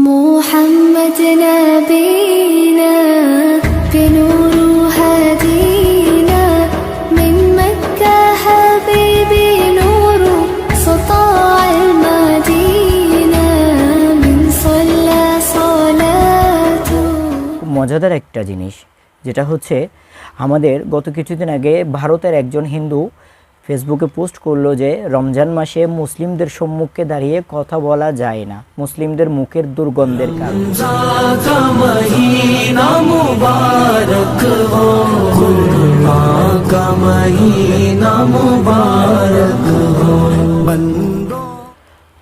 محمد نبينا بنور هدينا من مكة حبيبي نور سطاع المدينة من صلى صلاته। মজাদার একটা জিনিস যেটা হচ্ছে আমাদের গত কিছুদিন আগে ভারতের একজন হিন্দু ফেসবুকে পোস্ট করলো যে রমজান মাসে মুসলিমদের সম্মুখে দাঁড়িয়ে কথা বলা যায় না মুসলিমদের মুখের দুর্গন্ধের কারণে।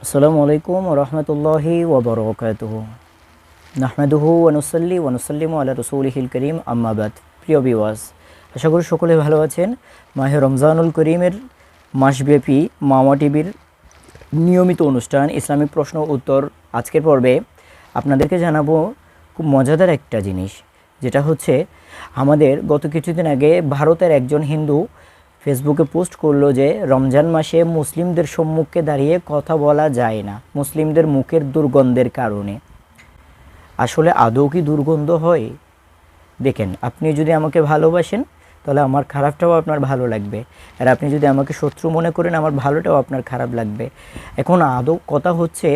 আসসালামু আলাইকুম ওয়া রাহমাতুল্লাহি ওয়া বারাকাতুহু। নাহমাদুহু ওয়া নুসাল্লি ওয়া নুসাল্লিমু আলা রাসূলিহিল কারীম, আম্মা বাদ। প্রিয় ভিউয়ার্স, আশা করি সকলে ভালো আছেন। মাহে রমজানুল করিমের মাসব্যাপী মাওয়া টিভির নিয়মিত অনুষ্ঠান ইসলামিক প্রশ্ন উত্তর আজকের পর্বে আপনাদেরকে জানাবো খুব মজাদার একটা জিনিস যেটা হচ্ছে আমাদের গত কিছুদিন আগে ভারতের একজন হিন্দু ফেসবুকে পোস্ট করলো যে রমজান মাসে মুসলিমদের সম্মুখে দাঁড়িয়ে কথা বলা যায় না মুসলিমদের মুখের দুর্গন্ধের কারণে। আসলে আদৌ কি দুর্গন্ধ হয়? দেখেন, আপনি যদি আমাকে ভালোবাসেন তাহলে আমার খারাপটাও আপনার ভালো লাগবে, আর আপনি যদি আমাকে শত্রু মনে করেন আমার ভালোটাও আপনার খারাপ লাগবে। এখন আদৌ কথা হচ্ছে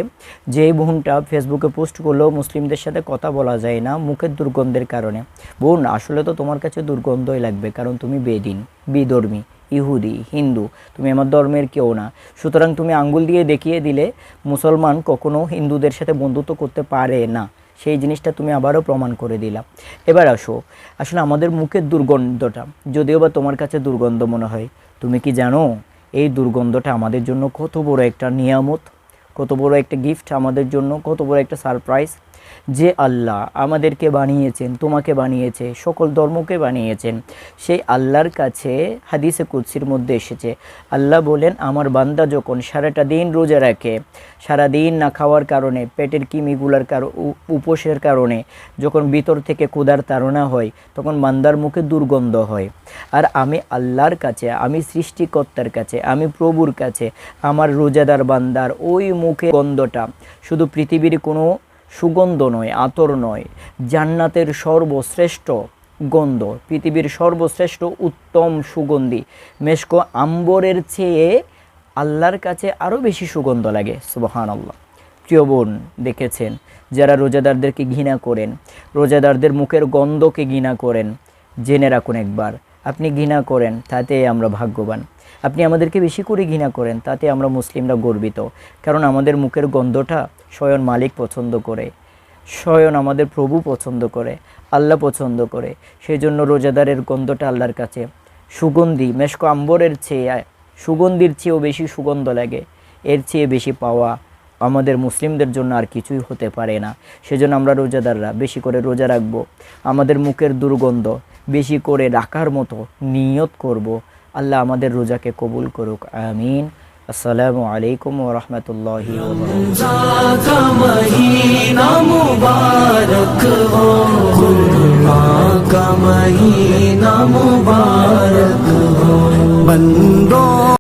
যে বোনটা ফেসবুকে পোস্ট করলেও মুসলিমদের সাথে কথা বলা যায় না মুখের দুর্গন্ধের কারণে। বোন, আসলে তো তোমার কাছে দুর্গন্ধই লাগবে, কারণ তুমি বেদিন, বিধর্মী, ইহুদি, হিন্দু, তুমি আমার ধর্মের কেউ না। সুতরাং তুমি আঙ্গুল দিয়ে দেখিয়ে দিলে মুসলমান কখনো হিন্দুদের সাথে বন্ধুত্ব করতে পারে না, সেই জিনিসটা তুমি আবারও প্রমাণ করে দিলা। এবার আসলে আমাদের মুখের দুর্গন্ধটা যদিও বা তোমার কাছে দুর্গন্ধ মনে হয়, তুমি কি জানো এই দুর্গন্ধটা আমাদের জন্য কত বড় একটা নিয়ামত, কত বড় একটা গিফট আমাদের জন্য, কত বড় একটা সারপ্রাইজ। যে আল্লাহ আমাদেরকে বানিয়েছেন, তোমাকে বানিয়েছে, সকল ধর্মকে বানিয়েছেন, সেই আল্লাহর কাছে হাদিসে কুদসির মধ্যে এসেছে আল্লাহ বলেন, আমার বান্দা যখন সারাটা দিন রোজা রাখে, সারা দিন না খাওয়ার কারণে, পেটের কিমিগুলার উপোসের কারণে যখন ভিতর থেকে ক্ষুধার তাড়না হয় তখন বান্দার মুখে দুর্গন্ধ হয়। আর আমি আল্লাহর কাছে, আমি সৃষ্টিকর্তার কাছে, আমি প্রভুর কাছে আমার রোজাদার বান্দার ওই মুখে গন্ধটা শুধু পৃথিবীর কোনো সুগন্ধ নয়, আতর নয়, জান্নাতের সর্বশ্রেষ্ঠ গন্ধ, পৃথিবীর সর্বশ্রেষ্ঠ উত্তম সুগন্ধি মেশক আম্বরের চেয়ে আল্লাহর কাছে আরও বেশি সুগন্ধ লাগে। সুবহানাল্লাহ। প্রিয় বোন, দেখেছেন যারা রোজাদারদেরকে ঘৃণা করেন, রোজাদারদের মুখের গন্ধকে ঘৃণা করেন, জেনে রাখুন একবার, আপনি ঘৃণা করেন তাতে আমরা ভাগ্যবান। আপনি আমাদেরকে বেশি করে ঘৃণা করেন তাতে আমরা মুসলিমরা গর্বিত, কারণ আমাদের মুখের গন্ধটা স্বয়ং মালিক পছন্দ করে, স্বয়ং আমাদের প্রভু পছন্দ করে, আল্লাহ পছন্দ করে। সেই জন্য রোজাদারের গন্ধটা আল্লাহর কাছে সুগন্ধি, মেশক আম্বরের চেয়ে, সুগন্ধির চেয়েও বেশি সুগন্ধ লাগে। এর চেয়ে বেশি পাওয়া আমাদের মুসলিমদের জন্য আর কিছুই হতে পারে না। সেজন্য আমরা রোজাদাররা বেশি করে রোজা রাখবো, আমাদের মুখের দুর্গন্ধ বেশি করে রাখার মতো নিয়ত করব। আল্লাহ আমাদের রোজাকে কবুল করুক, আমিন। আসসালামু আলাইকুম ওয়া রাহমাতুল্লাহি ওয়া বারাকাতুহু।